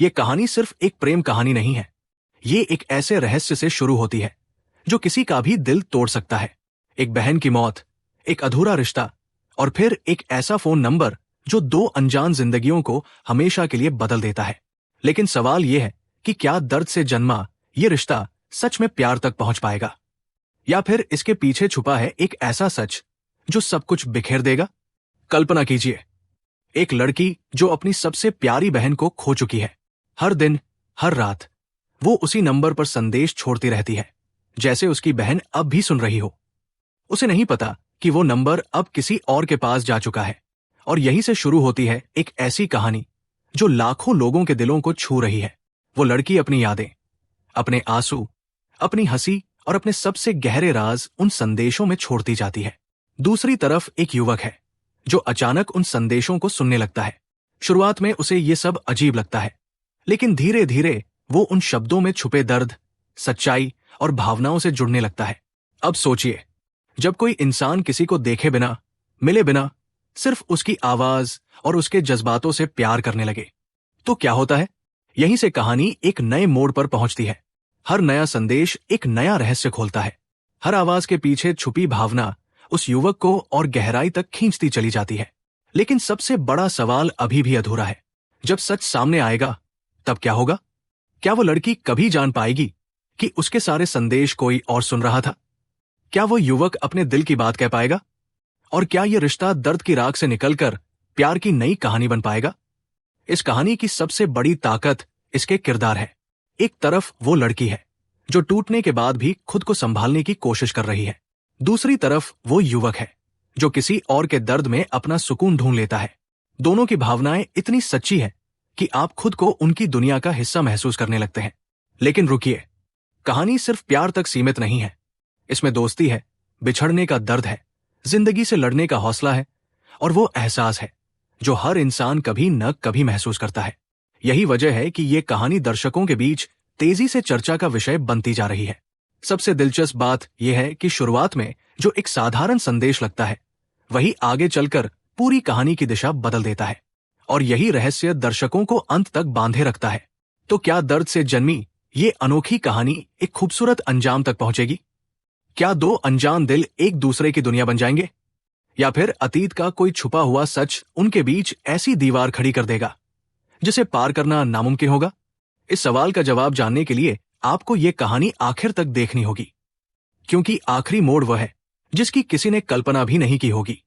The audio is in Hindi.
ये कहानी सिर्फ एक प्रेम कहानी नहीं है। ये एक ऐसे रहस्य से शुरू होती है जो किसी का भी दिल तोड़ सकता है। एक बहन की मौत, एक अधूरा रिश्ता और फिर एक ऐसा फोन नंबर जो दो अनजान जिंदगियों को हमेशा के लिए बदल देता है। लेकिन सवाल यह है कि क्या दर्द से जन्मा ये रिश्ता सच में प्यार तक पहुंच पाएगा, या फिर इसके पीछे छुपा है एक ऐसा सच जो सब कुछ बिखेर देगा। कल्पना कीजिए, एक लड़की जो अपनी सबसे प्यारी बहन को खो चुकी है। हर दिन, हर रात वो उसी नंबर पर संदेश छोड़ती रहती है, जैसे उसकी बहन अब भी सुन रही हो। उसे नहीं पता कि वो नंबर अब किसी और के पास जा चुका है। और यहीं से शुरू होती है एक ऐसी कहानी जो लाखों लोगों के दिलों को छू रही है। वो लड़की अपनी यादें, अपने आंसू, अपनी हंसी और अपने सबसे गहरे राज उन संदेशों में छोड़ती जाती है। दूसरी तरफ एक युवक है जो अचानक उन संदेशों को सुनने लगता है। शुरुआत में उसे ये सब अजीब लगता है, लेकिन धीरे धीरे वो उन शब्दों में छुपे दर्द, सच्चाई और भावनाओं से जुड़ने लगता है। अब सोचिए, जब कोई इंसान किसी को देखे बिना, मिले बिना, सिर्फ उसकी आवाज और उसके जज्बातों से प्यार करने लगे, तो क्या होता है? यहीं से कहानी एक नए मोड़ पर पहुंचती है। हर नया संदेश एक नया रहस्य खोलता है। हर आवाज के पीछे छुपी भावना उस युवक को और गहराई तक खींचती चली जाती है। लेकिन सबसे बड़ा सवाल अभी भी अधूरा है। जब सच सामने आएगा, तब क्या होगा? क्या वो लड़की कभी जान पाएगी कि उसके सारे संदेश कोई और सुन रहा था? क्या वो युवक अपने दिल की बात कह पाएगा? और क्या ये रिश्ता दर्द की राख से निकलकर प्यार की नई कहानी बन पाएगा? इस कहानी की सबसे बड़ी ताकत इसके किरदार है। एक तरफ वो लड़की है जो टूटने के बाद भी खुद को संभालने की कोशिश कर रही है। दूसरी तरफ वो युवक है जो किसी और के दर्द में अपना सुकून ढूंढ लेता है। दोनों की भावनाएं इतनी सच्ची है कि आप खुद को उनकी दुनिया का हिस्सा महसूस करने लगते हैं। लेकिन रुकिए, कहानी सिर्फ प्यार तक सीमित नहीं है। इसमें दोस्ती है, बिछड़ने का दर्द है, जिंदगी से लड़ने का हौसला है और वो एहसास है जो हर इंसान कभी न कभी महसूस करता है। यही वजह है कि ये कहानी दर्शकों के बीच तेजी से चर्चा का विषय बनती जा रही है। सबसे दिलचस्प बात यह है कि शुरुआत में जो एक साधारण संदेश लगता है, वही आगे चलकर पूरी कहानी की दिशा बदल देता है। और यही रहस्य दर्शकों को अंत तक बांधे रखता है। तो क्या दर्द से जन्मी ये अनोखी कहानी एक खूबसूरत अंजाम तक पहुंचेगी? क्या दो अनजान दिल एक दूसरे की दुनिया बन जाएंगे, या फिर अतीत का कोई छुपा हुआ सच उनके बीच ऐसी दीवार खड़ी कर देगा जिसे पार करना नामुमकिन होगा? इस सवाल का जवाब जानने के लिए आपको ये कहानी आखिर तक देखनी होगी, क्योंकि आखिरी मोड़ वह है जिसकी किसी ने कल्पना भी नहीं की होगी।